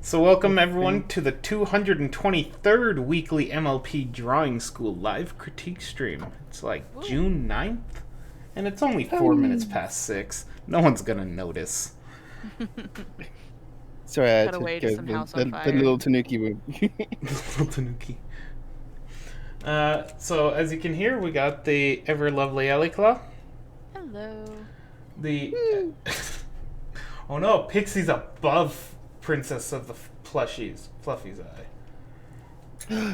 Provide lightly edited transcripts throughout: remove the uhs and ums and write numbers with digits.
So welcome everyone to the 223rd weekly MLP Drawing School live critique stream. It's like Woo. June 9th, and it's only 4 minutes past 6. No one's gonna notice. Sorry, I had Cut to away to go some the, house the, on the fire. little Tanuki room. Little Tanuki. So as you can hear, we got the ever lovely Ellie-Claw. Hello. The oh no, Pixie's above Princess of the Plushies, Fluffy's eye.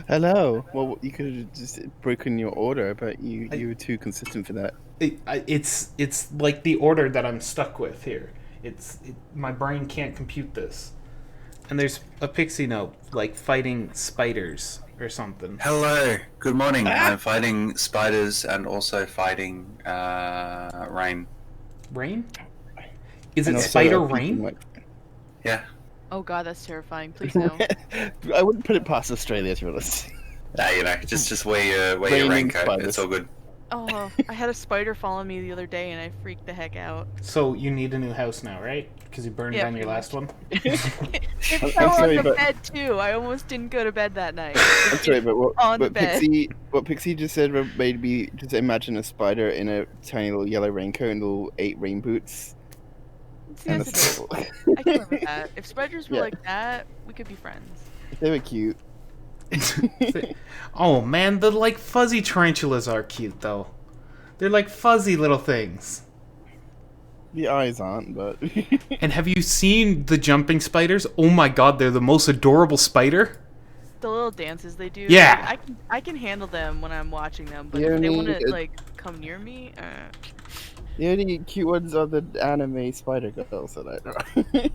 Hello. Well, you could have just broken your order, but you were too consistent for that. It's like the order that I'm stuck with here. My brain can't compute this. And there's a pixie note, like fighting spiders or something. Hello, good morning. I'm fighting spiders and also fighting rain. Rain? Is And it also spider a peaking rain? mic. Yeah. Oh god, that's terrifying. Please no. I wouldn't put it past Australia, to be honest. Just wear your Raining raincoat. spiders. It's all good. Oh, I had a spider follow me the other day and I freaked the heck out. So you need a new house now, right? Because you burned Yeah, down your pretty last one? It I'm fell on sorry, the but- bed too. I almost didn't go to bed that night. I'm sorry, but On the bed. Pixie just said made me just imagine a spider in a tiny little yellow raincoat and little 8 rain boots. See, And that's a adorable. I can live with that. If spiders were Yeah. like that, we could be friends. They were cute. Oh man, the like fuzzy tarantulas are cute though. They're like fuzzy little things. The eyes aren't, but And have you seen the jumping spiders? Oh my god, they're the most adorable spider. The little dances they do. Yeah. like, I can handle them when I'm watching them, but You if they want need to a- like come near me, the only cute ones are the anime spider girls that I know.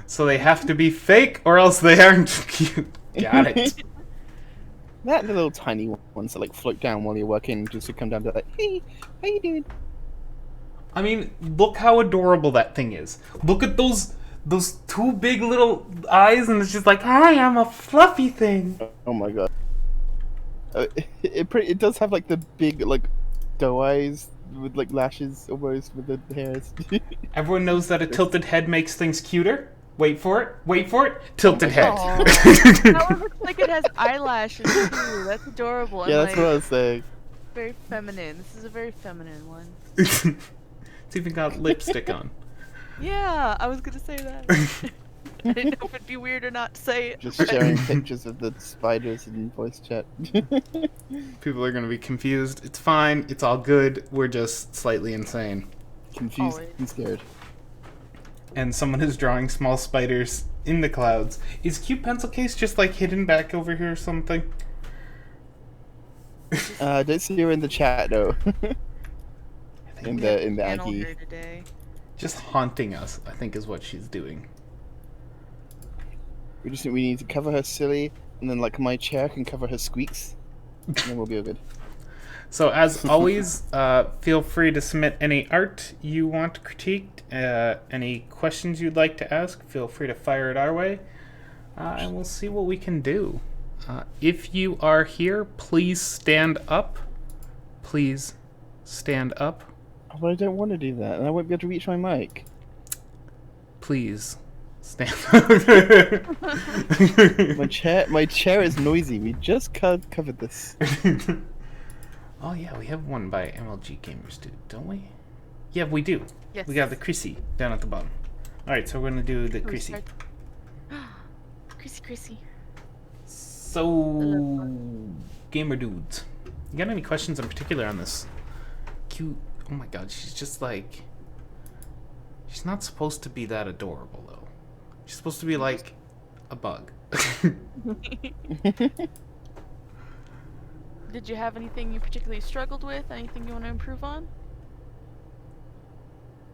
So they have to be fake or else they aren't cute. Got it. That the little tiny ones that like float down while you're working, just to come down to like, hey, how you doing? I mean, look how adorable that thing is. Look at those two big little eyes, and it's just like, hi, I'm a fluffy thing. Oh my god. It does have like the big like doe eyes with like lashes almost with the hairs. Everyone knows that a tilted head makes things cuter. Wait for it. Wait for it. Tilted head. Aw. That one looks like it has eyelashes too. That's adorable. Yeah, And, that's what I was saying. very feminine. This is a very feminine one. It's even got lipstick on. Yeah, I was gonna say that. I didn't know if it'd be weird or not to say it. Just sharing pictures of the spiders in voice chat. People are gonna be confused. It's fine. It's all good. We're just slightly insane. Confused Always. and scared. And someone is drawing small spiders in the clouds. Is cute pencil case just like hidden back over here or something? I don't see you in the chat though. I think in the Channel Aggie. here today. just haunting us, I think is what she's doing. We need to cover her silly, and then like my chair can cover her squeaks, and then we'll be all good. So as always, feel free to submit any art you want critiqued, any questions you'd like to ask, feel free to fire it our way, and we'll see what we can do. If you are here, please stand up. Please stand up. Oh, but I don't want to do that, and I won't be able to reach my mic. Please stand My chair is noisy. We just covered this. Oh yeah, we have one by MLG Gamers, don't we? Yeah, we do. Yes. We got the Chrissy down at the bottom. Alright, so we're gonna do the Can we Chrissy. start? Chrissy. So, gamer dudes, you got any questions in particular on this cute? Oh my god, she's just like, she's not supposed to be that adorable though. She's supposed to be like a bug. Did you have anything you particularly struggled with? Anything you want to improve on?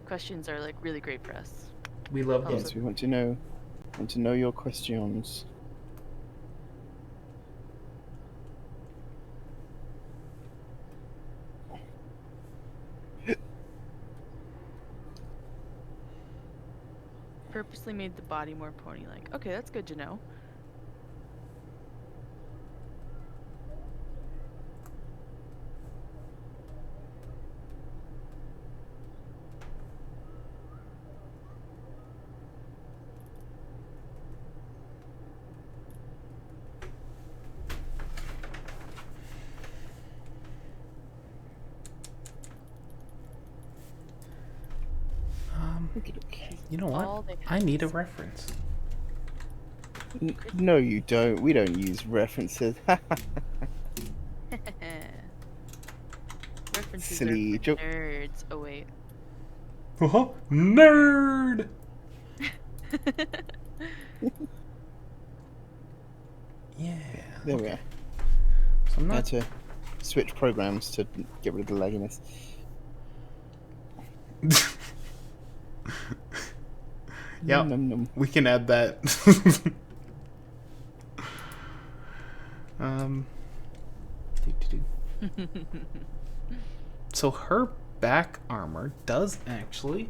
Questions are like really great for us. We love Oh, those. Yes, we want to know your questions. Purposely made the body more pony-like. Okay, that's good to know. Okay. You know All what? they I have need a is- reference. No, you don't. We don't use references. References Silly are for joke. nerds. Oh wait. Nerd! Yeah. There we okay. are. So I'm I had not. to switch programs to get rid of the lagginess. Yeah, Num num. we can add that. um. So her back armor does actually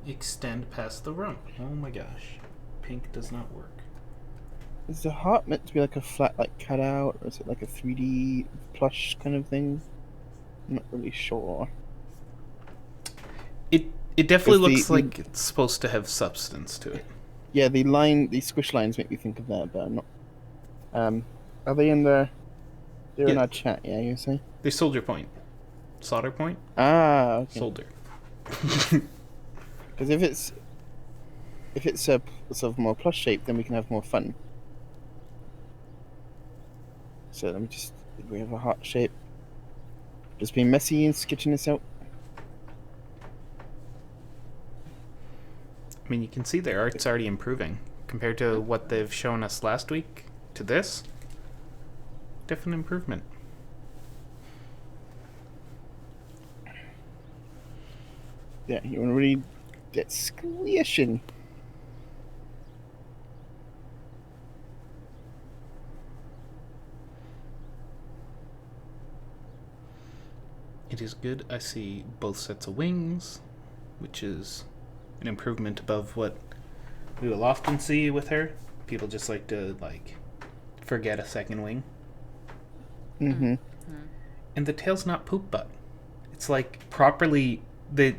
extend past the rump. Oh my gosh. Pink does not work. Is the heart meant to be like a flat, like cutout, or is it like a 3D plush kind of thing? I'm not really sure. It definitely Because looks like it's supposed to have substance to it. yeah, the squish lines make me think of that, but I'm not. Are they in the? They're in Yeah. our chat. Yeah, you say. They soldier point. Solder point? Ah, okay. Soldier. Because if it's a sort of more plush shape, then we can have more fun. So let me just. We have a heart shape. Just being messy and sketching this out. I mean, you can see their art's already improving compared to what they've shown us last week to this. Definite improvement. Yeah, you want to really get squishing. It is good. I see both sets of wings, which is an improvement above what we will often see with her. People just like to forget a second wing. Mm-hmm. And the tail's not poop butt. It's like properly they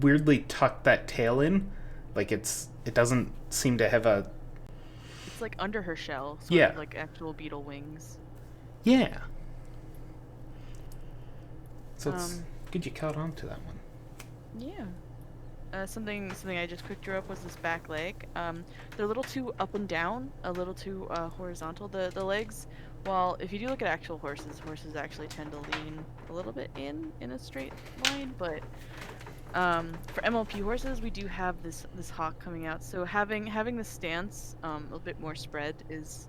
weirdly tuck that tail in. Like it doesn't seem to have a It's like under her shell, sort Yeah. of like actual beetle wings. yeah. So it's Um, good you caught on to that one. Yeah. Something I just quick drew up was this back leg. They're a little too up and down, a little too horizontal. The legs. While if you do look at actual horses actually tend to lean a little bit in a straight line. But for MLP horses, we do have this hawk coming out. So having the stance a bit more spread is,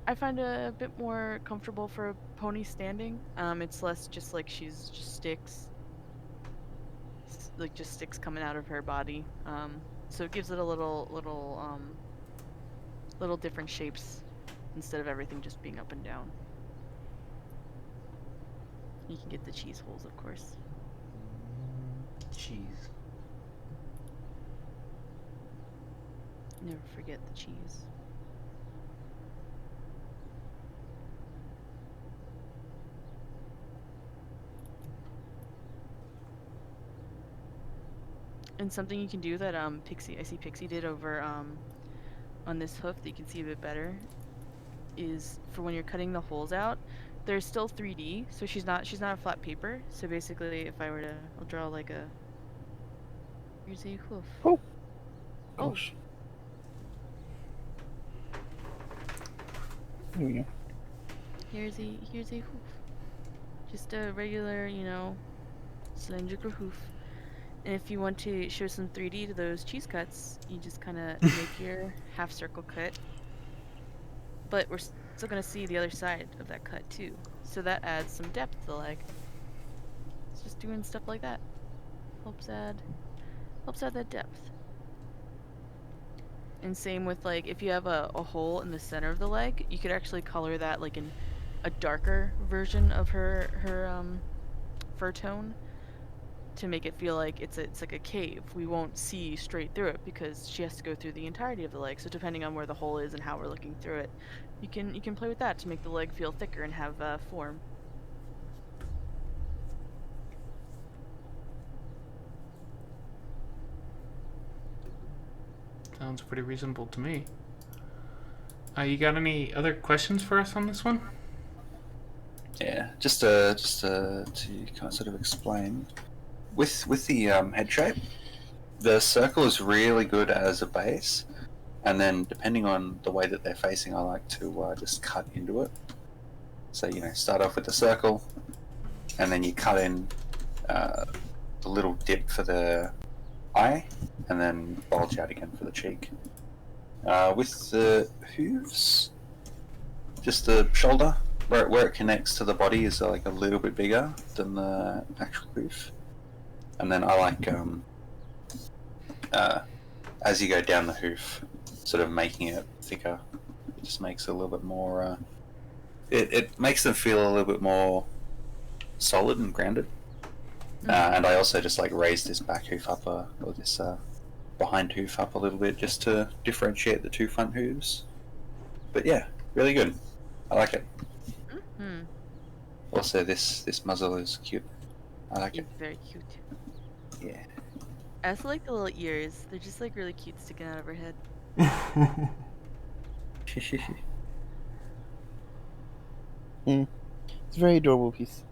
I find, a bit more comfortable for a pony standing. It's less just like she's just sticks. Like just sticks coming out of her body. So it gives it a little different shapes instead of everything just being up and down. You can get the cheese holes, of course. Cheese. Never forget the cheese. And something you can do that I see Pixie did over on this hoof that you can see a bit better is for when you're cutting the holes out, there's still 3D, so she's not a flat paper. So basically, if I were to, I'll draw like a, here's a hoof. Oh. Oh. Gosh. There we go. Here's a hoof. Just a regular, cylindrical hoof. And if you want to show some 3D to those cheese cuts, you just kind of make your half circle cut. But we're still going to see the other side of that cut too. So that adds some depth to the leg. It's just doing stuff like that. Helps add that depth. And same with like if you have a hole in the center of the leg, you could actually color that like in a darker version of her fur tone to make it feel like it's like a cave. We won't see straight through it because she has to go through the entirety of the leg. So depending on where the hole is and how we're looking through it, you can play with that to make the leg feel thicker and have form. Sounds pretty reasonable to me. You got any other questions for us on this one? Yeah, just to kind of sort of explain. with the head shape, the circle is really good as a base, and then depending on the way that they're facing, I like to just cut into it. So start off with the circle, and then you cut in the little dip for the eye, and then bulge out again for the cheek. With the hooves, just the shoulder, where it connects to the body is like a little bit bigger than the actual hoof. And then I like, as you go down the hoof, sort of making it thicker. It just makes it a little bit more, it makes them feel a little bit more solid and grounded. And I also just like raise this back hoof up, or this behind hoof up a little bit, just to differentiate the two front hooves. But yeah, really good. I like it. Mm-hmm. Also, this muzzle is cute. I like it. It's very cute. Yeah. I also like the little ears. They're just like really cute sticking out of her head. It's a very adorable piece.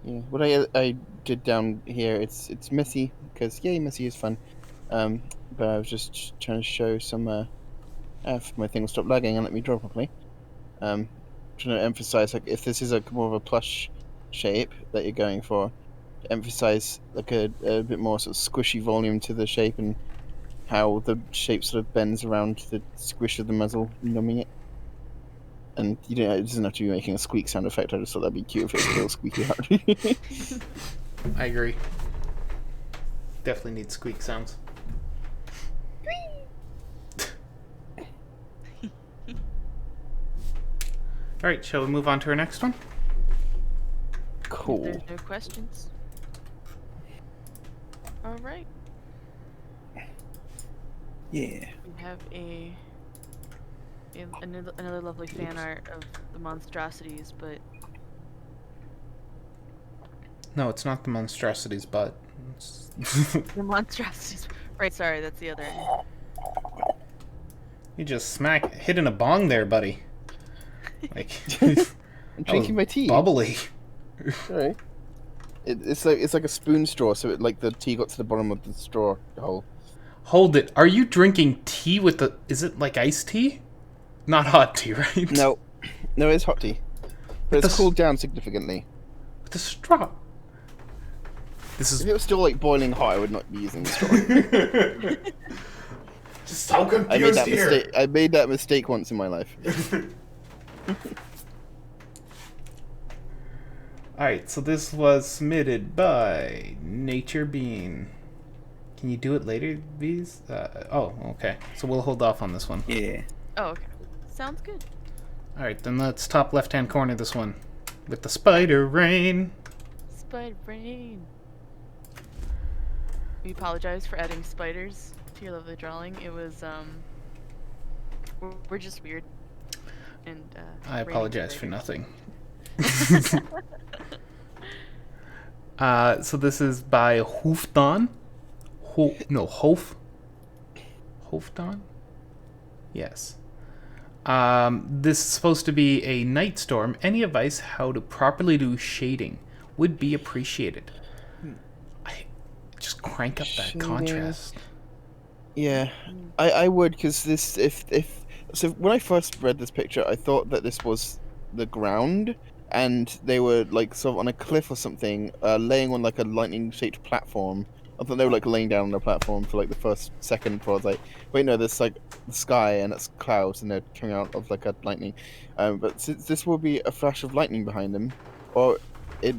Yeah, what I did down here, it's messy, because yay, messy is fun. But I was just trying to show some if my thing will stop lagging and let me draw properly. Trying to emphasize, like, if this is a more of a plush shape that you're going for, to emphasize like a bit more sort of squishy volume to the shape, and how the shape sort of bends around the squish of the muzzle, numbing it. And it doesn't have to be making a squeak sound effect. I just thought that'd be cute if it was still squeaky hard. I agree. Definitely need squeak sounds. Alright, shall we move on to our next one? Cool. If there's no questions. All right. Yeah. We have another lovely fan art of the monstrosities, but No, it's not the monstrosity's butt. the monstrosities. Right, sorry, that's the other end. You just hit in a bong there, buddy. Like I'm that drinking was my tea. bubbly. Alright. It's like a spoon straw, so like the tea got to the bottom of the straw hole. Hold it. Are you drinking tea with the... Is it like iced tea? Not hot tea, right? No, it's hot tea, but With it's the cooled down significantly. With the straw. This is... If it was still like boiling hot, I would not be using the straw. Just so confused I made that here. mistake. I made that mistake once in my life. Alright, so this was submitted by Nature Bean. Can you do it later, Bees? Oh, okay. So we'll hold off on this one. Yeah. Oh, okay. Sounds good. Alright, then let's top left-hand corner this one. With the spider rain. Spider brain. We apologize for adding spiders to your lovely drawing. It was we're just weird. And I rainy apologize for related. nothing. So this is by Hoofdon. Hoofdon? Yes. This is supposed to be a night storm. Any advice how to properly do shading would be appreciated. Just crank up that Shading. contrast. Yeah, I would, because this so when I first read this picture, I thought that this was the ground, and they were like sort of on a cliff or something, laying on like a lightning-shaped platform. I thought they were like laying down on a platform for like the first second. Before I was like, wait, no, there's like the sky and it's clouds, and they're coming out of like a lightning. But since this will be a flash of lightning behind them, or it,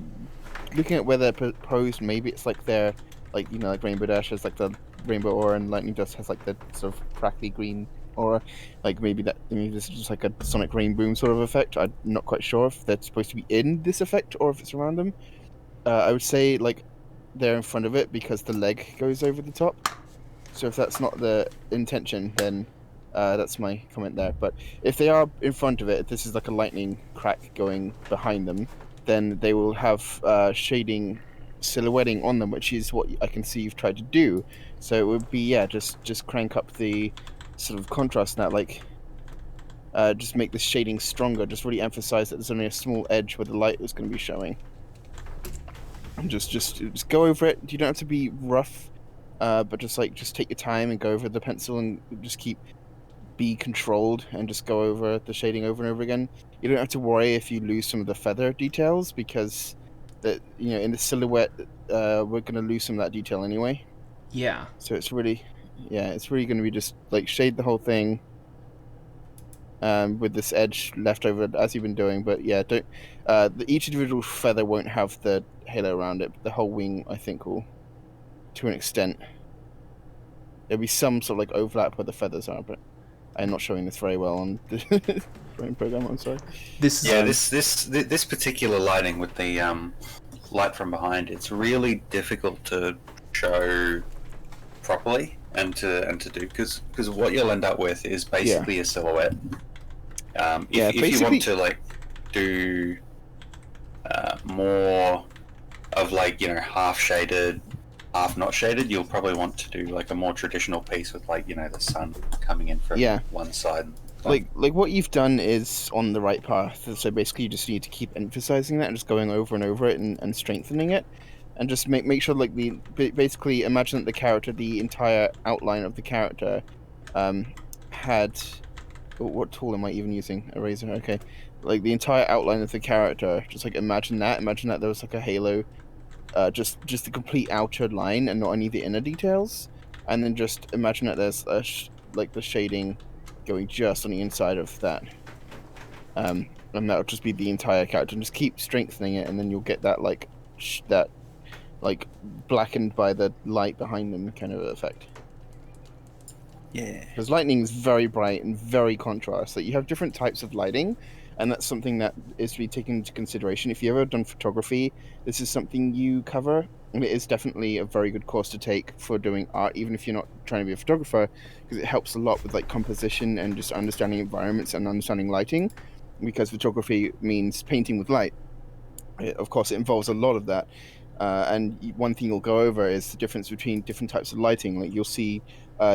looking at where they're posed, maybe it's like they're like like Rainbow Dash has like the rainbow aura, and Lightning Dust has like the sort of crackly green aura. Like maybe this is just like a sonic rain boom sort of effect. I'm not quite sure if they're supposed to be in this effect or if it's around them. I would say like they're in front of it because the leg goes over the top. So if that's not the intention, then that's my comment there. But if they are in front of it, if this is like a lightning crack going behind them, then they will have shading silhouetting on them, which is what I can see you've tried to do. So it would be just crank up the sort of contrast in that, like just make the shading stronger, just really emphasize that there's only a small edge where the light is going to be showing. And just go over it. You don't have to be rough, but just take your time and go over the pencil and just be controlled and just go over the shading over and over again. You don't have to worry if you lose some of the feather details because that in the silhouette we're gonna lose some of that detail anyway. Yeah. So it's really gonna be just like shade the whole thing with this edge left over as you've been doing. But yeah, don't each individual feather won't have the halo around it. But the whole wing, I think, will to an extent. There'll be some sort of like overlap where the feathers are, but I'm not showing this very well on the drawing program. I'm sorry. This is Yeah, this particular lighting with the light from behind, it's really difficult to show properly and to do because what you'll end up with is basically a silhouette. If you want to like do more of like half shaded, half not shaded, you'll probably want to do like a more traditional piece with like the sun coming in from one side. Like what you've done is on the right path. So basically, you just need to keep emphasizing that and just going over and over it and strengthening it, and just make sure like basically imagine that the character, the entire outline of the character, had. What tool am I even using? Eraser. Okay, like the entire outline of the character. Just like imagine that there was like a halo, just the complete outer line and not any of the inner details, and then just imagine that there's like the shading going just on the inside of that, and that'll just be the entire character. And just keep strengthening it, and then you'll get that like blackened by the light behind them kind of effect. Yeah, because lightning is very bright and very contrast. Like you have different types of lighting, and that's something that is to be taken into consideration. If you've ever done photography, this is something you cover, and it is definitely a very good course to take for doing art, even if you're not trying to be a photographer, because it helps a lot with like composition and just understanding environments and understanding lighting, because photography means painting with light. Of course, it involves a lot of that. And one thing you'll go over is the difference between different types of lighting. Like you'll see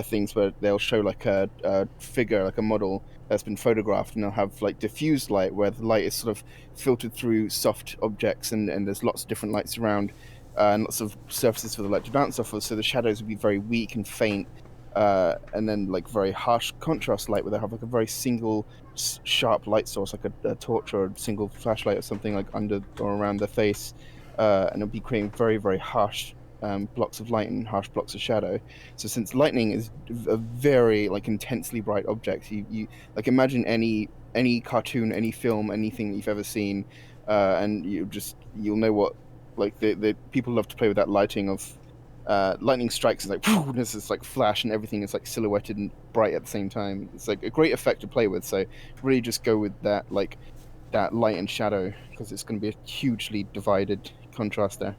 things where they'll show like a figure, like a model that's been photographed, and they'll have like diffused light where the light is sort of filtered through soft objects, and there's lots of different lights around, and lots of surfaces for the light to bounce off of. So the shadows will be very weak and faint, and then like very harsh contrast light where they have like a very single sharp light source, like a torch or a single flashlight or something like under or around the face. And it'll be creating very, very harsh blocks of light and harsh blocks of shadow. So since lightning is a very like intensely bright object, you like imagine any cartoon, any film, anything that you've ever seen, and you'll know what like the people love to play with that lighting of lightning strikes is like whew, there's this like flash and everything is like silhouetted and bright at the same time. It's like a great effect to play with. So really just go with that like that light and shadow because it's going to be a hugely divided contrast there.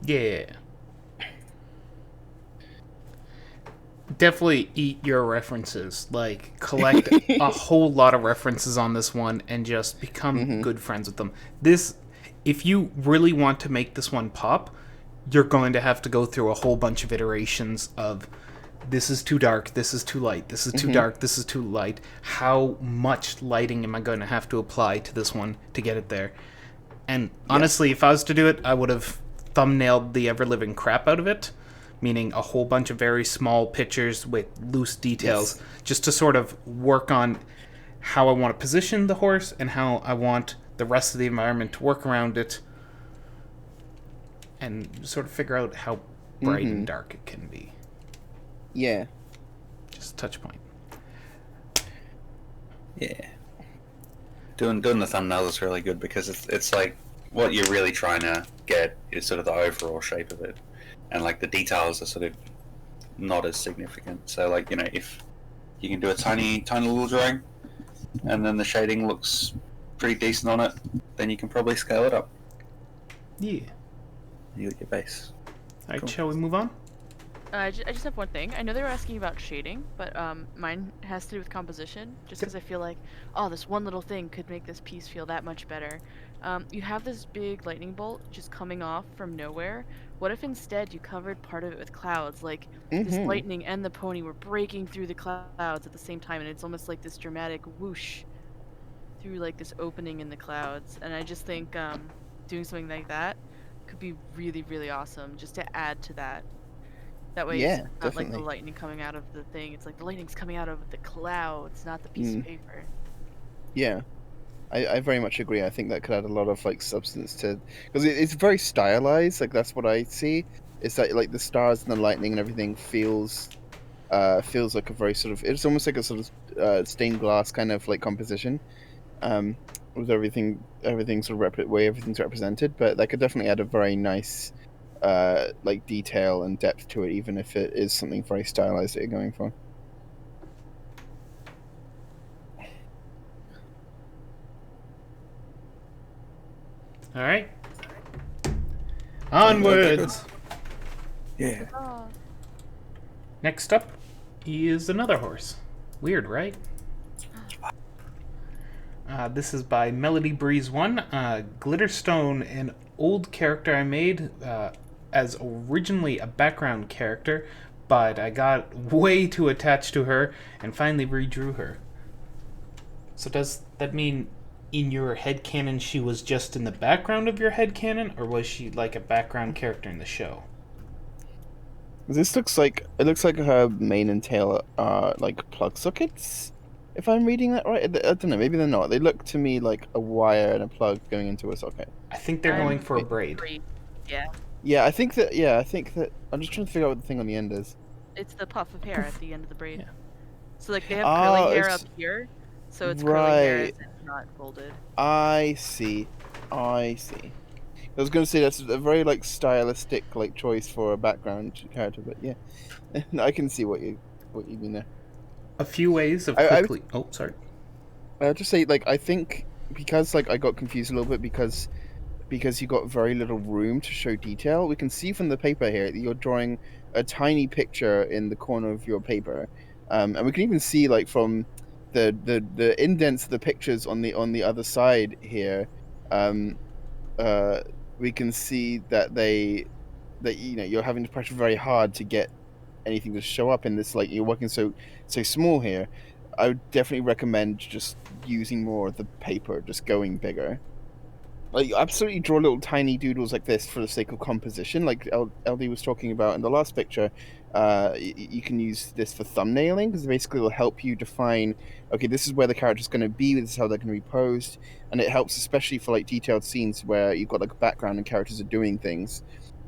Yeah. Definitely eat your references. Like, collect a whole lot of references on this one and just become good friends with them. If you really want to make this one pop, you're going to have to go through a whole bunch of iterations of this is too dark, this is too light, this is too dark, this is too light. How much lighting am I going to have to apply to this one to get it there? And honestly, if I was to do it, I would have thumbnailed the ever-living crap out of it, meaning a whole bunch of very small pictures with loose details, just to sort of work on how I want to position the horse and how I want the rest of the environment to work around it, and sort of figure out how bright and dark it can be. Yeah. Just a touch point. Yeah. Doing the thumbnail is really good because it's like what you're really trying to get is sort of the overall shape of it, and like the details are sort of not as significant. So like if you can do a tiny little drawing, and then the shading looks pretty decent on it, then you can probably scale it up. Yeah. You get your base. Alright, Cool. shall we move on? I just have one thing. I know they were asking about shading, but mine has to do with composition. Just because I feel like, oh, this one little thing could make this piece feel that much better. You have this big lightning bolt just coming off from nowhere. What if instead you covered part of it with clouds? Like this lightning and the pony were breaking through the clouds at the same time, and it's almost like this dramatic whoosh through like this opening in the clouds, and I just think doing something like that could be really, really awesome, just to add to that. That way, it's Yeah, not like the definitely. lightning coming out of the thing. It's like the lightning's coming out of the clouds, not the piece of Mm, paper. yeah. I very much agree. I think that could add a lot of like substance to, because it's very stylized. Like that's what I see. Is that like the stars and the lightning and everything feels like a very sort of, it's almost like a sort of stained glass kind of like composition. Um, with everything sort of way everything's represented. But that could definitely add a very nice like detail and depth to it, even if it is something very stylized that you're going for. All right. Okay, Onwards. Yeah. Oh, Next up is another horse. Weird, right? This is by Melody Breeze 1. Glitterstone, an old character I made as originally a background character, but I got way too attached to her and finally redrew her. So does that mean in your headcanon she was just in the background of your headcanon, or was she like a background character in the show? This looks like her mane and tail are like plug sockets. If I'm reading that right, I don't know. Maybe they're not. They look to me like a wire and a plug going into a socket. I think they're going for a braid. Yeah, Yeah, I think that. Yeah, I think that. I'm just trying to figure out what the thing on the end is. it's the puff of hair at the end of the braid. Yeah. So like they have Oh, curly hair up it's- here, so it's curly hair Right. and it's not folded. I see. I see. I was going to say that's a very like stylistic like choice for a background character, but yeah, I can see what you mean there. A few ways of I- quickly... Oh, sorry. I'll just say, like, I think because like I got confused a little bit because you got very little room to show detail. We can see from the paper here that you're drawing a tiny picture in the corner of your paper, and we can even see like from the indents of the pictures on the other side here. We can see that you're having to pressure very hard to get anything to show up in this. Like you're working so small here. I would definitely recommend just using more of the paper, just going bigger. Like, you absolutely draw little tiny doodles like this for the sake of composition, like LD was talking about in the last picture. You can use this for thumbnailing, because basically it'll help you define, okay, this is where the character's going to be, this is how they're going to be posed, and it helps especially for like detailed scenes where you've got like a background and characters are doing things.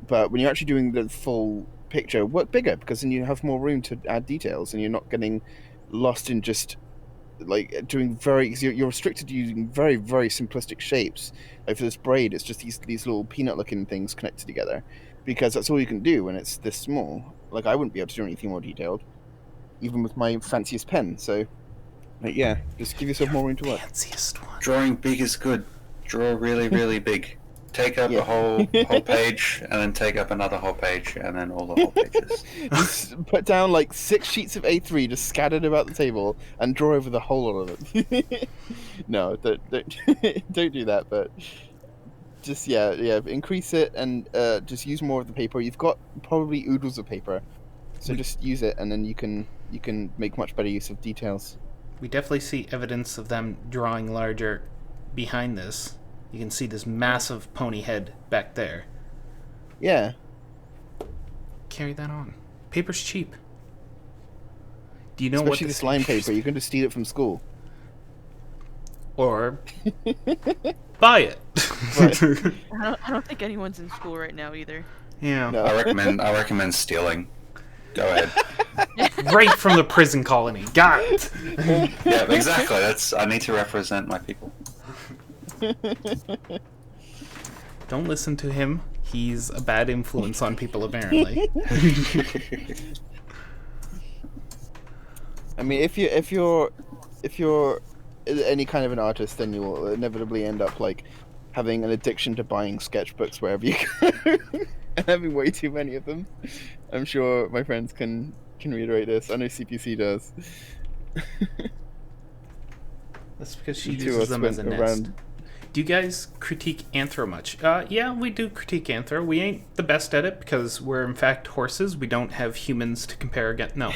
But when you're actually doing the full picture, work bigger, because then you have more room to add details, and you're not getting lost in just like doing you're restricted to using very very simplistic shapes. Like for this braid, it's just these little peanut looking things connected together, because that's all you can do when it's this small. Like I wouldn't be able to do anything more detailed even with my fanciest pen. So like, yeah, just give yourself more room to work. Fanciest one. Drawing big is good. Draw really, really big. Take up Yeah. a whole page, and then take up another whole page, and then all the whole pages. Just put down like 6 sheets of A3 just scattered about the table and draw over the whole lot of it. No, don't don't do that, but just yeah, increase it and just use more of the paper. You've got probably oodles of paper, so just use it, and then you can make much better use of details. We definitely see evidence of them drawing larger behind this. You can see this massive pony head back there. Yeah. Carry that on. Paper's cheap. Do you know Especially what this line paper, you can just steal it from school. Or buy it. Right. I don't think anyone's in school right now either. Yeah. No. I recommend stealing. Go ahead. Right from the prison colony. Got it. Yeah, exactly. I need to represent my people. Don't listen to him. He's a bad influence on people, apparently. I mean, if you're any kind of an artist, then you will inevitably end up like having an addiction to buying sketchbooks wherever you go, and having way too many of them. I'm sure my friends can reiterate this. I know CPC does. That's because she You two uses are them as a spent nest. around- Do you guys critique anthro much? Yeah, we do critique anthro. We ain't the best at it because we're in fact horses. We don't have humans to compare against. No.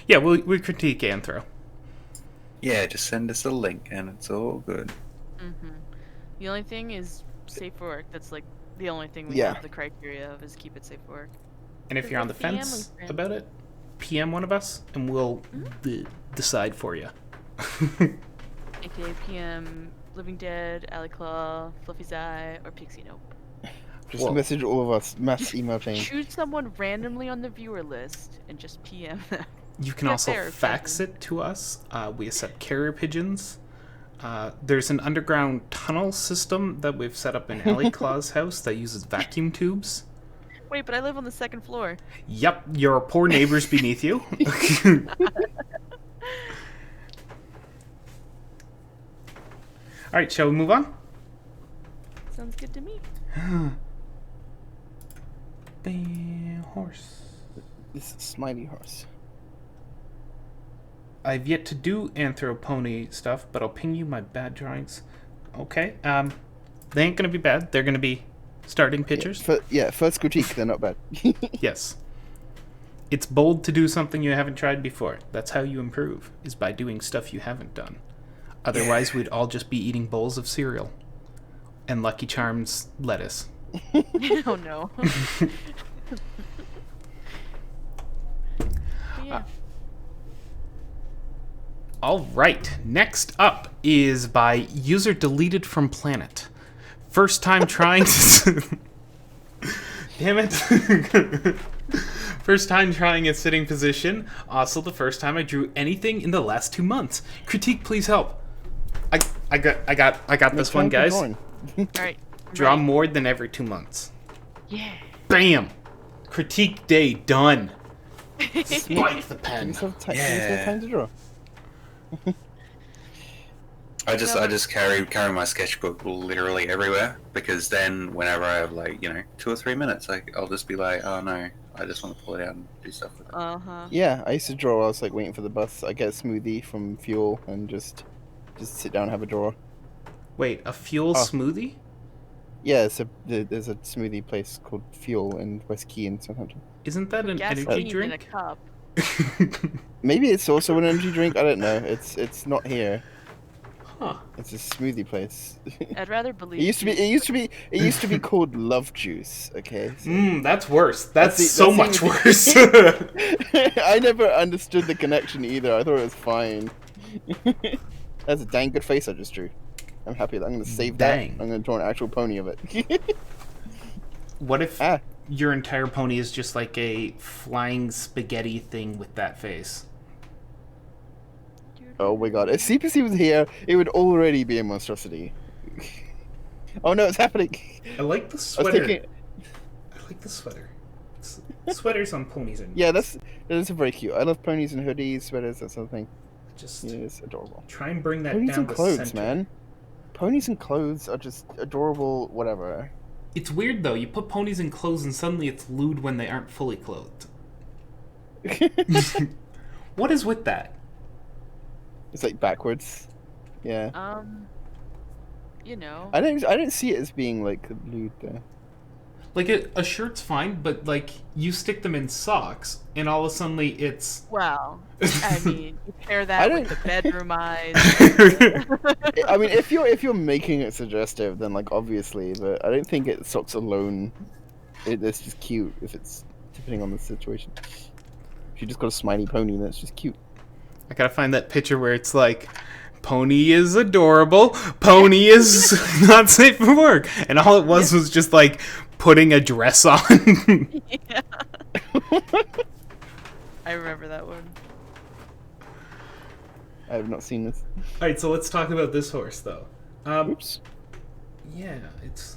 Yeah, we critique anthro. Yeah, just send us a link and it's all good. Mm-hmm. The only thing is safe for work. That's like the only thing we Yeah. have the criteria of is keep it safe for work. And if Because you're on we're the family fence friends. about it, PM one of us and we'll decide for you. AKA PM, Living Dead, Alley Claw, Fluffy's Eye, or Pixie Nope. Just Whoa. message all of us. Mass email chain. Choose someone randomly on the viewer list and just PM them. You can Get also their fax opinion. it to us. We accept carrier pigeons. There's an underground tunnel system that we've set up in Alley Claw's house that uses vacuum tubes. Wait, but I live on the second floor. Yep, your poor neighbors beneath you. Alright, shall we move on? Sounds good to me. The horse. This smiley horse. I've yet to do anthropony stuff, but I'll ping you my bad drawings. Okay, they ain't gonna be bad. They're gonna be starting pictures. First critique, they're not bad. Yes. It's bold to do something you haven't tried before. That's how you improve, is by doing stuff you haven't done. Otherwise, we'd all just be eating bowls of cereal. And Lucky Charms lettuce. Oh no. Yeah. Alright, next up is by user deleted from planet. First time trying to... Damn it. First time trying a sitting position. Also the first time I drew anything in the last 2 months. Critique, please help. I got this one, guys. Alright. Draw more than every 2 months. Yeah. Bam! Critique day done. Spike the Give pen. yourself time to draw. I just carry my sketchbook literally everywhere, because then whenever I have 2 or 3 minutes, I'll just be like, oh no, I just want to pull it out and do stuff with it. Uh-huh. Yeah, I used to draw. I was like waiting for the bus. I get a smoothie from Fuel and just sit down and have a draw. Wait, a fuel smoothie? Yeah, there's a smoothie place called Fuel in West Key in Southampton. Isn't that an energy Gasoline in a drink? cup. Maybe it's also an energy drink. I don't know. It's not here. Huh. It's a smoothie place. I'd rather believe It used to be called Love Juice. Okay. So. That's worse. That's That's so the much thing worse. I never understood the connection either. I thought it was fine. That's a dang good face I just drew. I'm happy that I'm gonna save Dang. that. I'm gonna draw an actual pony of it. What if Ah. your entire pony is just like a flying spaghetti thing with that face? Oh my god! If CPC was here, it would already be a monstrosity. Oh no, it's happening! I like the I was sweater. thinking, I like the sweater. Sweaters on ponies are nice. yeah, that is very cute. I love ponies and hoodies, sweaters, that sort of thing. Just Yeah, it's adorable. try and bring that Ponies down and to clothes, center. man. Ponies and clothes are just adorable. Whatever. It's weird though. You put ponies in clothes and suddenly it's lewd when they aren't fully clothed. What is with that? It's like backwards. Yeah. You know. I don't see it as being like lewd though. Like a shirt's fine, but like you stick them in socks, and all of a sudden it's. Well, I mean, you pair I that with don't- the bedroom eyes. I mean, if you're making it suggestive, then like obviously, but I don't think socks alone. It's just cute if it's depending on the situation. If you just got a smiley pony, then it's just cute. I gotta find that picture where it's like, pony is adorable, pony is not safe for work, and all it was just like putting a dress on. Yeah. I remember that one. I have not seen this. All right, so let's talk about this horse though. Oops. Yeah, it's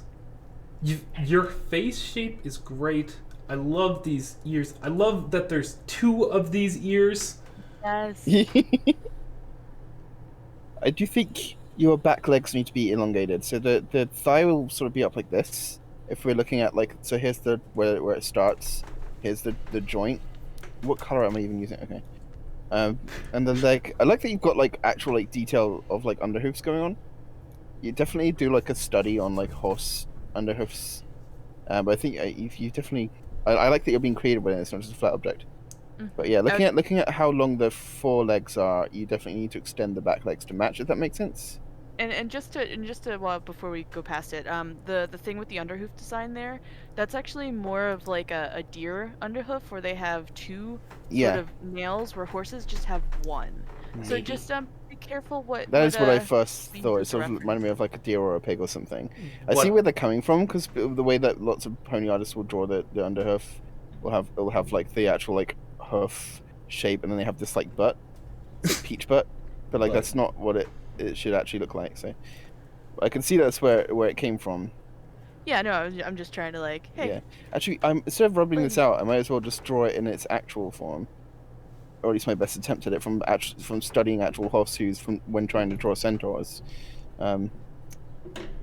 your face shape is great. I love these ears. I love that there's 2 of these ears. Yes. I do think your back legs need to be elongated, so the thigh will sort of be up like this. If we're looking at like, so here's the where it starts. Here's the joint. What color am I even using? Okay. And the leg. I like that you've got like actual like detail of like underhoofs going on. You definitely do like a study on like horse underhoofs. But I think if you definitely, I like that you're being creative with it. It's not just a flat object. But yeah, I would- looking at how long the forelegs are, you definitely need to extend the back legs to match. If that makes sense. And just to well before we go past it, the thing with the underhoof design there, that's actually more of like a deer underhoof where they have two sort Yeah, of nails where horses just have one. So Maybe. just be careful what that is what I what first things thought. It is a sort of reminded me reference. of like a deer or a pig or something. I What? see where they're coming from because the way that lots of pony artists will draw the underhoof will have like the actual like hoof shape, and then they have this like butt, it's like peach butt, but like Right. that's not what it should actually look like. So I can see that's where it came from. Yeah, no, I'm just trying to like, hey, Yeah, actually, instead of rubbing this Wait. out, I might as well just draw it in its actual form, or at least my best attempt at it from studying actual horses from when trying to draw centaurs.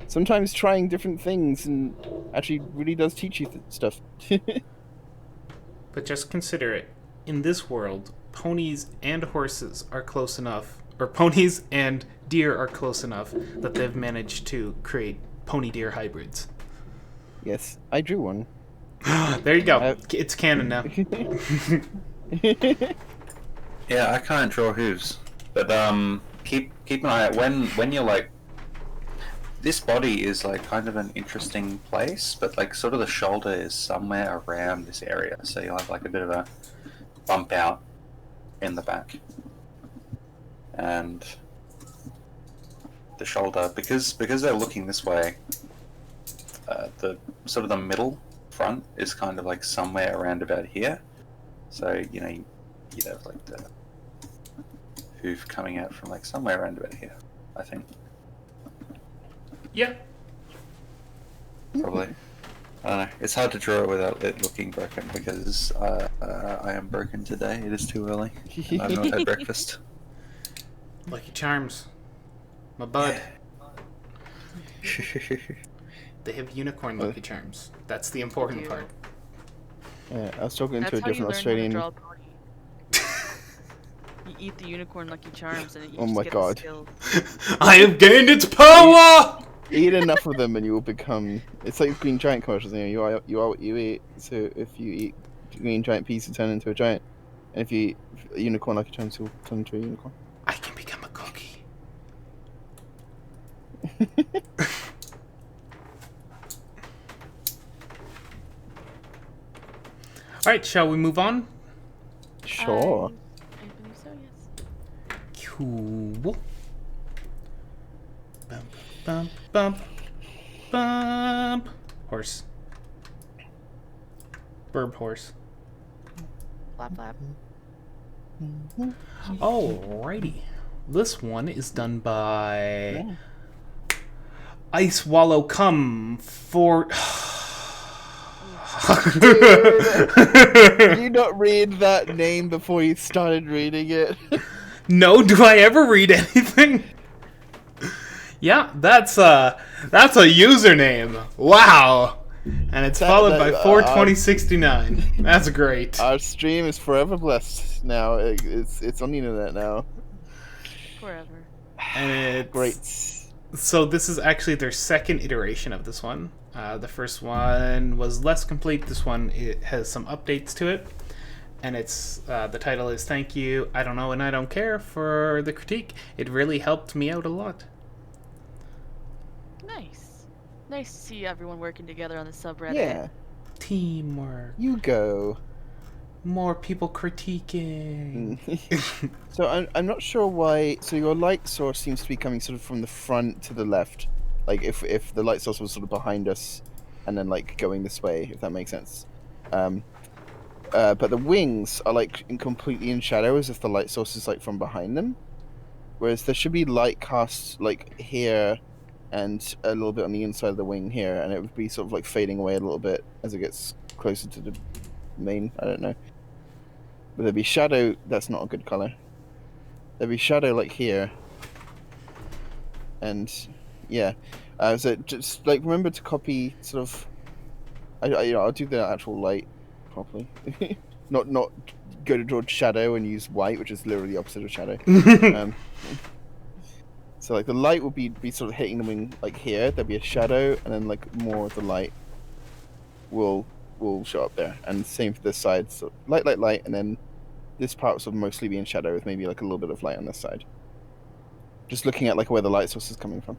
Sometimes trying different things and actually really does teach you stuff. But just consider it. In this world, ponies and horses are close enough, or ponies and deer are close enough that they've managed to create pony-deer hybrids. Yes, I drew one. There you go. Uh, It's canon now. Yeah, I can't draw hooves, but keep an eye out when you're like. This body is like kind of an interesting place, but like sort of the shoulder is somewhere around this area, so you'll have like a bit of a bump out in the back, and the shoulder because they're looking this way. The sort of the middle front is kind of like somewhere around about here, so you know you'd have like the hoof coming out from like somewhere around about here, I think. Yeah. Probably. I don't know. It's hard to draw it without it looking broken because I am broken today. It is too early. And I've not had breakfast. Lucky Charms. My bud. They have unicorn Lucky Charms. That's the important Cute. part. Yeah, I was talking that's to a how you different learn Australian. how to draw a pony. You eat the unicorn Lucky Charms and you Oh just my get God. the skills. I have gained its power! Eat enough of them and you will become. It's like Green Giant commercials. You are what you eat. So if you eat Green Giant peas, you turn into a giant. And if you eat a unicorn like a chance, you'll turn into a unicorn. I can become a cookie. Alright, shall we move on? Sure. I believe so, yes. Cool. Bump, bump, bump, bump. Horse. Burb horse. Flap flap. Alrighty. This one is done by Yeah. Ice Wallow Cum for. Did you not read that name before you started reading it? No, do I ever read anything? Yeah, that's a username. Wow. And it's followed by 42069. That's great. Our stream is forever blessed now. It's on the internet now. Forever. And it's Great. So this is actually their second iteration of this one. The first one was less complete. This one it has some updates to it, and it's the title is "Thank You, I Don't Know and I Don't Care" for the critique. It really helped me out a lot. Nice. Nice to see everyone working together on the subreddit. Yeah, Teamwork, you go. more people critiquing. So I'm not sure why. So your light source seems to be coming sort of from the front to the left. Like if the light source was sort of behind us, and then like going this way, if that makes sense. But the wings are like completely in shadow, as if the light source is like from behind them. Whereas there should be light cast like here, and a little bit on the inside of the wing here, and it would be sort of like fading away a little bit as it gets closer to the main. I don't know. But there'd be shadow. That's not a good color. There'd be shadow like here, and yeah. So just like remember to copy sort of. I'll do the actual light properly. not go to draw shadow and use white, which is literally the opposite of shadow. So like the light will be sort of hitting the wing like here. There'll be a shadow, and then like more of the light will show up there. And same for this side. So light, and then this part will mostly be in shadow with maybe like a little bit of light on this side. Just looking at like where the light source is coming from.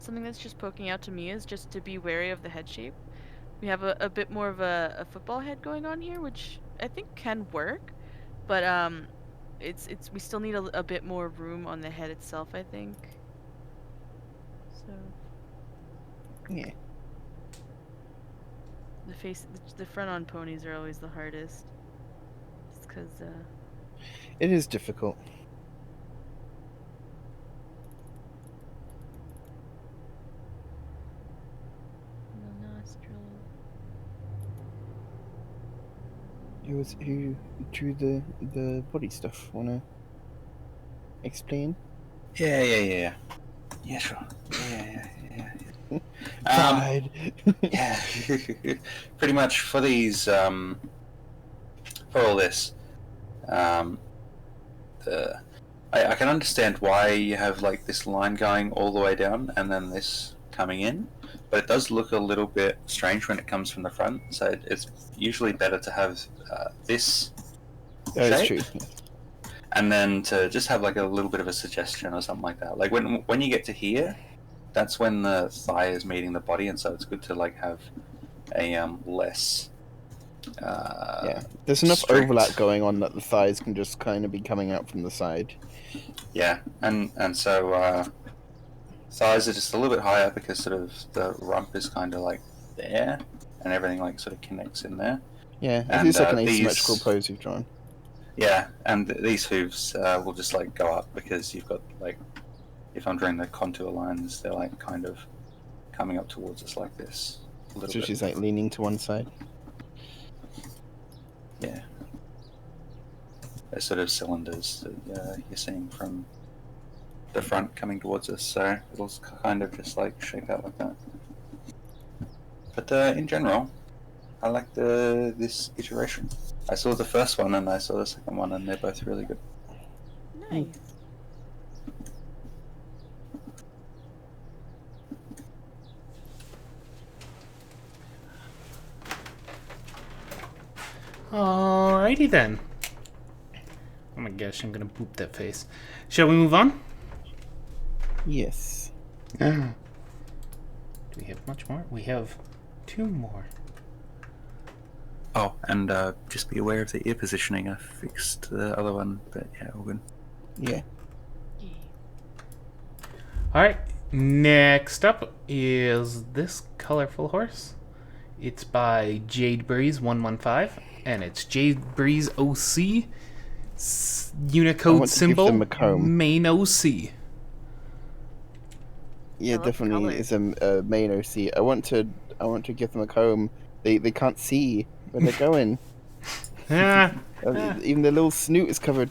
Something that's just poking out to me is just to be wary of the head shape. We have a bit more of a football head going on here, which I think can work, but it's we still need a bit more room on the head itself, I think. So Yeah. the face, the front on ponies are always the hardest, just because It is difficult. the nostril. Who drew the body stuff? Wanna explain? Yeah, sure. Yeah. Pride. Yeah. Pretty much for these, for all this, I can understand why you have like this line going all the way down and then this coming in, but it does look a little bit strange when it comes from the front. So it's usually better to have this That is shape, true. and then to just have like a little bit of a suggestion or something like that. Like when you get to here, that's when the thigh is meeting the body, and so it's good to like have a less. Yeah, there's enough strict overlap going on that the thighs can just kind of be coming out from the side. Yeah, and so thighs are just a little bit higher because sort of the rump is kind of like there, and everything like sort of connects in there. Yeah, And, it's like an these- asymmetrical pose you've drawn. Yeah, and these hooves will just like go up because you've got like, if I'm drawing the contour lines, they're like kind of coming up towards us like this. A little So bit. she's like leaning to one side. Yeah. They're sort of cylinders that you're seeing from the front coming towards us, so it'll kind of just like shape out like that. But in general, I like this iteration. I saw the first one and I saw the second one, and they're both really good. Nice. Alrighty then. Oh my gosh, I'm gonna boop that face. Shall we move on? Yes. Do we have much more? We have 2 more. Oh, and just be aware of the ear positioning. I fixed the other one, but yeah, all good. Yeah. Yeah. Alright, next up is this colorful horse. It's by Jade Breeze 115, and it's Jade Breeze OC, Unicode want to give symbol, them a comb. main OC. Yeah, love the definitely colour. is a main OC. I want to give them a comb. They can't see where they're going. Ah, Even their little snoot is covered.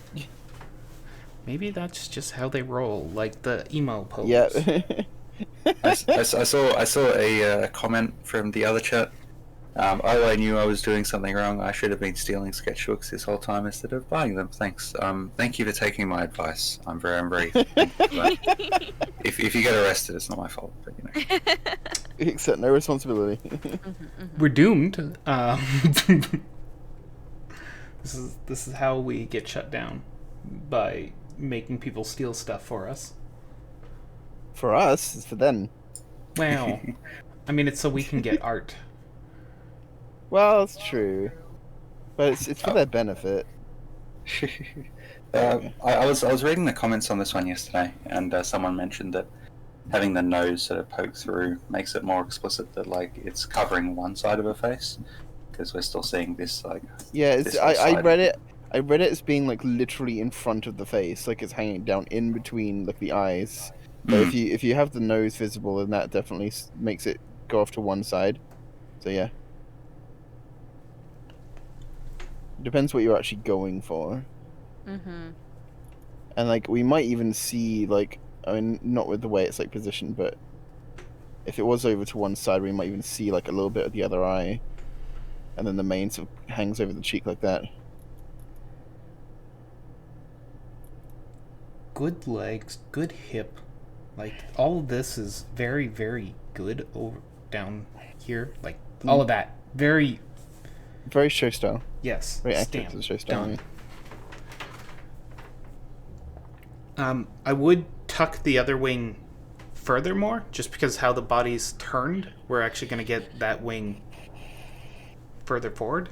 maybe that's just how they roll, like the emo pose. Yeah. I saw a comment from the other chat. I knew I was doing something wrong. I should have been stealing sketchbooks this whole time instead of buying them. Thanks. Thank you for taking my advice. I'm very thankful for that. If you get arrested, it's not my fault. But you know. Accept no responsibility. We're doomed. This is how we get shut down, by making people steal stuff for us. For us, it's for them. Well, I mean, it's so we can get art. Well, it's true, but it's for their benefit. I was reading the comments on this one yesterday, and someone mentioned that having the nose sort of poke through makes it more explicit that like it's covering one side of her face, because we're still seeing this like. Yeah, this I side. read it. I read it as being like literally in front of the face, like it's hanging down in between like the eyes. But if you have the nose visible, then that definitely makes it go off to one side. So yeah. Depends what you're actually going for. Mm-hmm. And like we might even see like, I mean, not with the way it's like positioned, but if it was over to one side, we might even see like a little bit of the other eye, and then the mane sort of hangs over the cheek like that. Good legs, good hip. Like, all of this is very, very good over down here. Like, all of that. Very, Very show style. yes. Very accurate Stamp. to the show style. Done. Yeah. I would tuck the other wing furthermore, just because how the body's turned. We're actually going to get that wing further forward.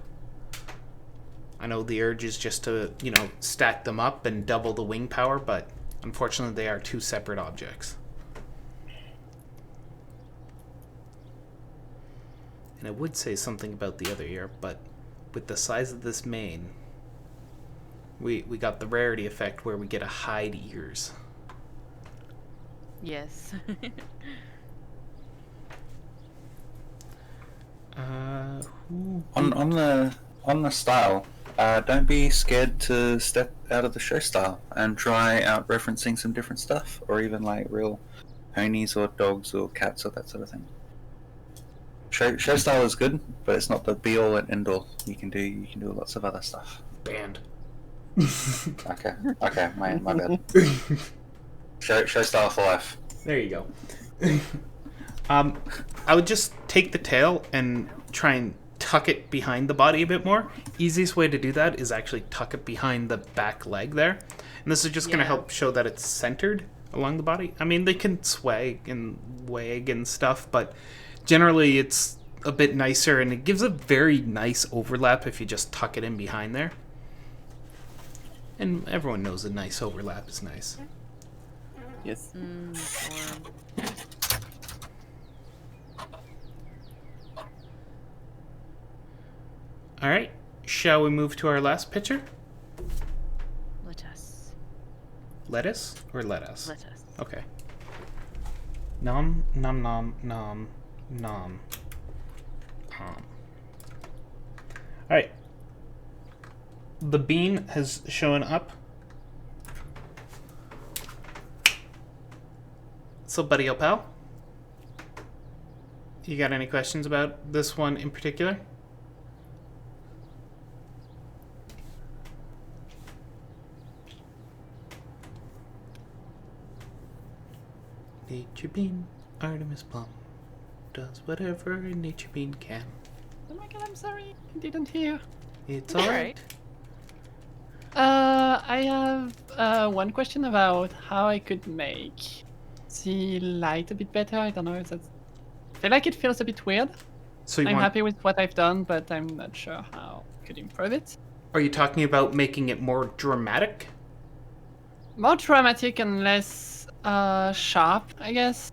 I know the urge is just to, stack them up and double the wing power, but unfortunately they are two separate objects. And I would say something about the other ear, but with the size of this mane, we got the rarity effect where we get to hide ears. Yes. On the style, don't be scared to step out of the show style and try out referencing some different stuff, or even like real ponies or dogs or cats or that sort of thing. Show style is good, but it's not the be all and end all. You can do lots of other stuff. Banned. Okay, my bad. Show style for life. There you go. I would just take the tail and try and tuck it behind the body a bit more. Easiest way to do that is actually tuck it behind the back leg there. And this is just going to help show that it's centered along the body. I mean, they can swag and wag and stuff, but generally it's a bit nicer, and it gives a very nice overlap if you just tuck it in behind there. And everyone knows a nice overlap is nice. Yes. All right, shall we move to our last picture? Let us. Lettuce or let us? Let us. Okay. Nom, nom, nom, nom, nom. All right. The bean has shown up. So, buddy, old pal, you got any questions about this one in particular? Nature bean, Artemis plum, does whatever a nature bean can. Oh my god, I'm sorry. I didn't hear. It's alright. I have one question about how I could make the light a bit better. I don't know if that's... I feel like it feels a bit weird. So you I'm want? happy with what I've done, but I'm not sure how I could improve it. Are you talking about making it more dramatic? More dramatic and less sharp, I guess.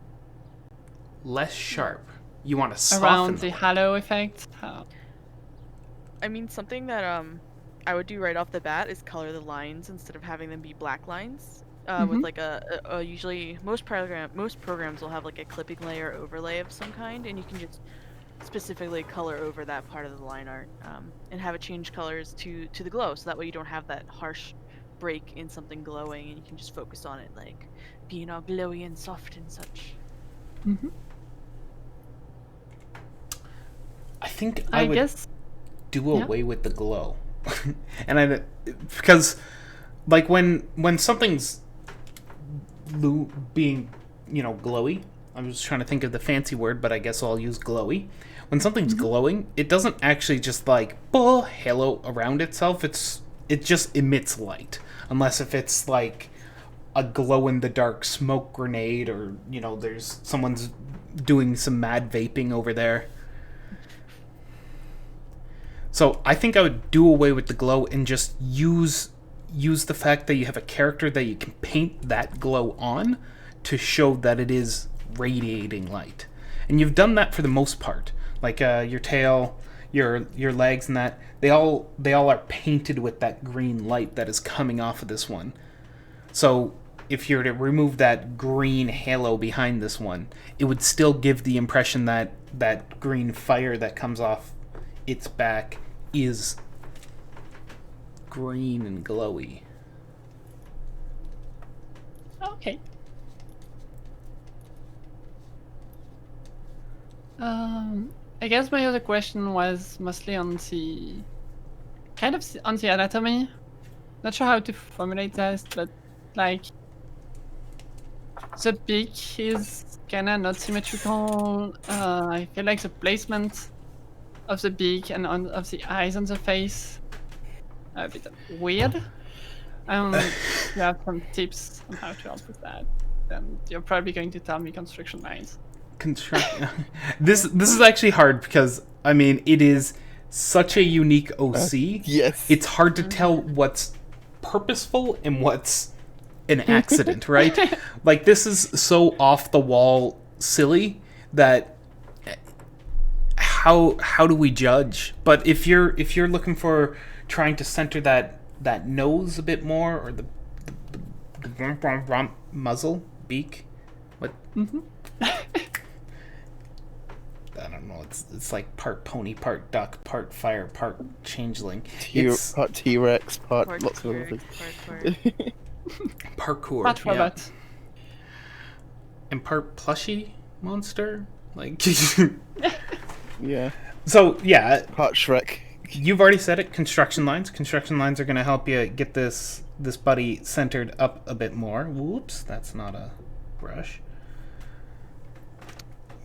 Less sharp. You want to soften Around the light. halo effect. How... I mean, something that I would do right off the bat is color the lines instead of having them be black lines. With like a usually most programs will have like a clipping layer overlay of some kind, and you can just specifically color over that part of the line art and have it change colors to the glow, so that way you don't have that harsh break in something glowing, and you can just focus on it like being all glowy and soft and such. Mm-hmm. I think I would guess do away with the glow, and because like when something's being glowy, I was trying to think of the fancy word, but I guess I'll use glowy. When something's glowing, it doesn't actually just like halo around itself. It just emits light, unless if it's like a glow in the dark smoke grenade, or there's someone's doing some mad vaping over there. So I think I would do away with the glow and just use the fact that you have a character that you can paint that glow on to show that it is radiating light. And you've done that for the most part. Like your tail, your legs, and that they all are painted with that green light that is coming off of this one. So if you were to remove that green halo behind this one, it would still give the impression that that green fire that comes off its back is green and glowy. Okay. I guess my other question was mostly on the on the anatomy. Not sure how to formulate that, but like the beak is kinda not symmetrical. I feel like the placement of the beak and of the eyes on the face are a bit weird. If you have some tips on how to help with that, then you're probably going to tell me construction lines. This is actually hard because I mean it is such a unique OC. Yes. It's hard to tell what's purposeful and what's an accident, right? Like this is so off the wall silly that how do we judge? But if you're looking for trying to center that nose a bit more, or the muzzle, beak, what? I don't know. It's like part pony, part duck, part fire, part changeling. Part T-Rex, part Part lots of other T-Rex, things. Parkour. Part robot. And part plushy monster. Like. Yeah. So yeah, Part Shrek. you've already said it. Construction lines. Construction lines are going to help you get this buddy centered up a bit more. Whoops, that's not a brush.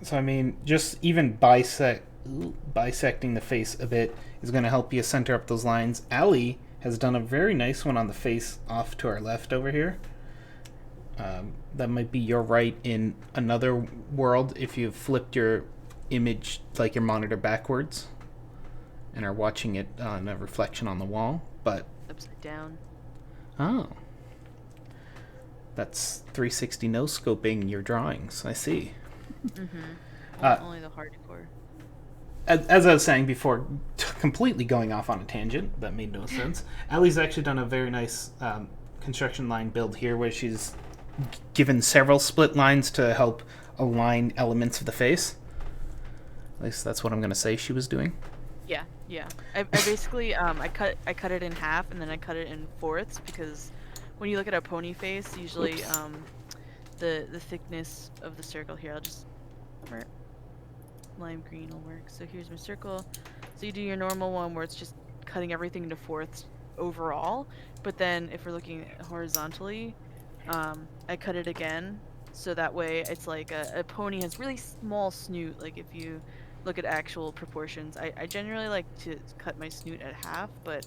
So I mean, just even bisecting the face a bit is going to help you center up those lines. Allie has done a very nice one on the face off to our left over here. That might be your right in another world if you've flipped your image, like your monitor, backwards and are watching it on a reflection on the wall. But Upside down. oh, that's 360 no scoping your drawings. I see. Only the hardcore. As I was saying before, completely going off on a tangent that made no sense. Allie's actually done a very nice construction line build here where she's given several split lines to help align elements of the face. At least that's what I'm going to say she was doing. Yeah. I basically I cut it in half and then I cut it in fourths because when you look at a pony face, usually the thickness of the circle here, I'll just lime green will work. So here's my circle. So you do your normal one where it's just cutting everything into fourths overall, but then if we're looking horizontally, I cut it again so that way it's like a pony has really small snoot. Like if you look at actual proportions, I generally like to cut my snoot at half, but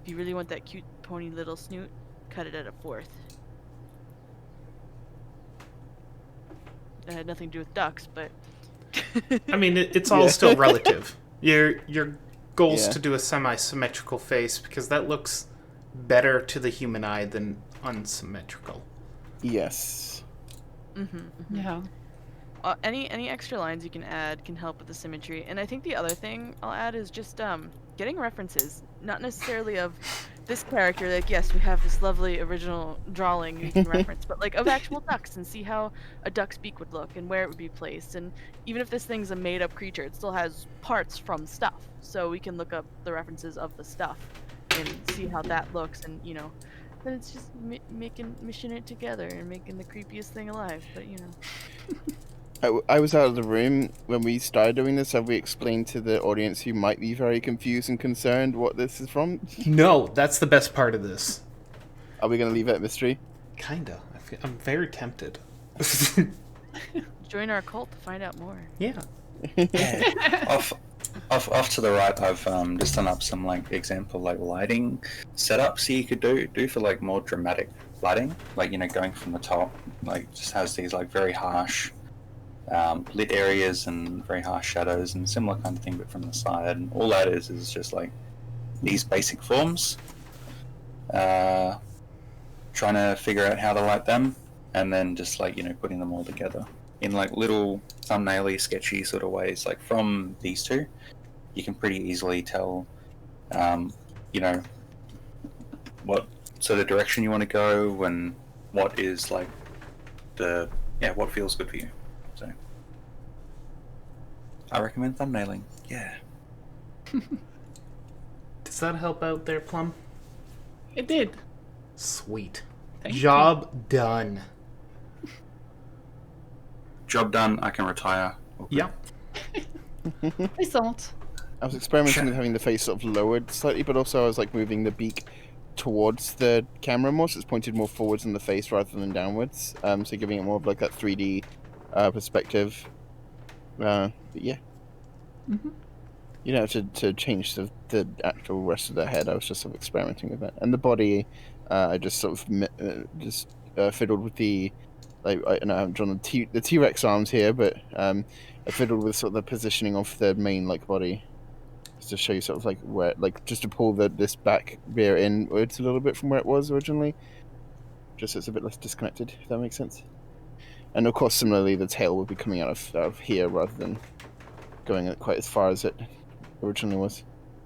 if you really want that cute pony little snoot, cut it at a fourth. It had nothing to do with ducks, but I mean, it's all still relative. Your goal's Yeah. to do a semi-symmetrical face because that looks better to the human eye than unsymmetrical. Yes. Yeah. Any extra lines you can add can help with the symmetry. And I think the other thing I'll add is just getting references, not necessarily of this character. Like yes, we have this lovely original drawing you can reference, but like of actual ducks and see how a duck's beak would look and where it would be placed. And even if this thing's a made-up creature, it still has parts from stuff, so we can look up the references of the stuff and see how that looks. And you know, then it's just mishing it together and making the creepiest thing alive. But you know. I was out of the room when we started doing this. Have we explained to the audience who might be very confused and concerned what this is from? No, that's the best part of this. Are we going to leave it a mystery? Kinda. I'm very tempted. Join our cult to find out more. Yeah. Off to the right, I've just done up some like example like lighting setups you could do for like more dramatic lighting, like you know going from the top, like just has these like very harsh lit areas and very harsh shadows and similar kind of thing, but from the side. And all that is just like these basic forms, trying to figure out how to light them, and then just like you know putting them all together in like little thumbnail-y, sketchy sort of ways. Like from these two, you can pretty easily tell, you know, what sort of direction you want to go and what is like what feels good for you. So I recommend thumbnailing. Yeah. Does that help out there, Plum? It did. Sweet. Thank you. Job done. Job done. I can retire. Okay. Yeah. Please don't. I was experimenting with having the face sort of lowered slightly, but also I was like moving the beak towards the camera more, so it's pointed more forwards in the face rather than downwards. So giving it more of like that 3D perspective. But yeah. Mhm. You don't have to change the actual rest of the head. I was just sort of experimenting with that, and the body. I just sort of fiddled with the like I haven't drawn the T-Rex arms here, but I fiddled with sort of the positioning of the main like body, just to show you sort of like where just to pull this back rear inwards a little bit from where it was originally, just so it's a bit less disconnected. If that makes sense. And of course, similarly, the tail would be coming out of here rather than going quite as far as it originally was.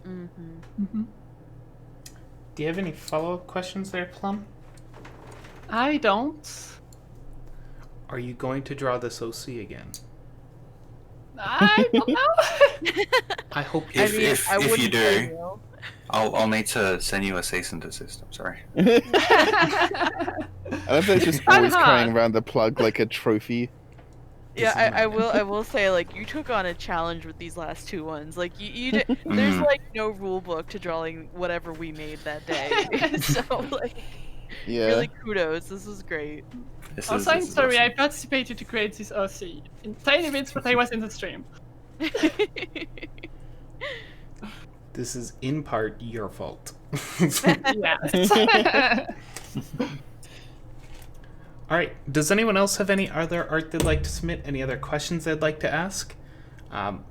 Mm-hmm. Do you have any follow-up questions there, Plum? I don't. Are you going to draw this OC again? I don't know. I hope I If, mean, if, I if you wouldn't say do, no. I'll need to send you a cease and desist. I'm sorry. I love that it's just Kinda always carrying hard. around the plug like a trophy. Yeah, This is I my- will say, like, you took on a challenge with these last two ones. Like, there's like no rule book to drawing whatever we made that day. So like, Yeah. really kudos. This was great. Also, I'm this is sorry, I awesome. participated to create this OC. In tiny bits, but I was in the stream. This is in part your fault. Yes. All right. Does anyone else have any other art they'd like to submit? Any other questions they'd like to ask?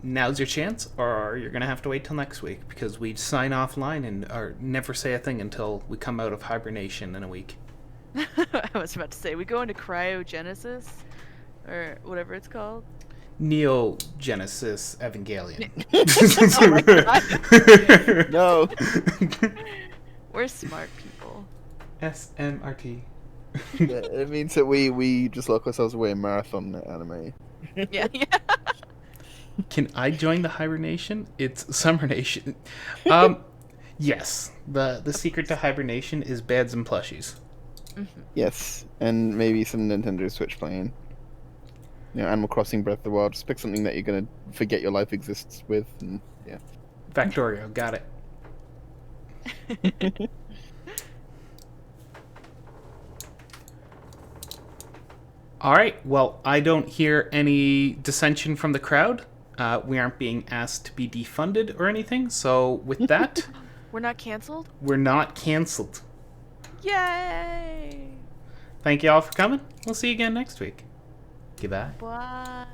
Now's your chance, or you're gonna have to wait till next week because we sign offline and or never say a thing until we come out of hibernation in a week. I was about to say we go into cryogenesis, or whatever it's called. Neogenesis Evangelion. Oh my No. We're smart people. SMRT. Yeah, it means that we just lock ourselves away in marathon anime. Yeah, yeah. Can I join the hibernation? It's summer nation. Yes. The secret to hibernation is beds and plushies. Yes, and maybe some Nintendo Switch playing. You know, Animal Crossing Breath of the Wild. Just pick something that you're gonna forget your life exists with, and yeah. Factorio, got it. All right. Well, I don't hear any dissension from the crowd. We aren't being asked to be defunded or anything. So with that, We're not canceled. we're not canceled. Yay! Thank you all for coming. We'll see you again next week. Goodbye. Bye.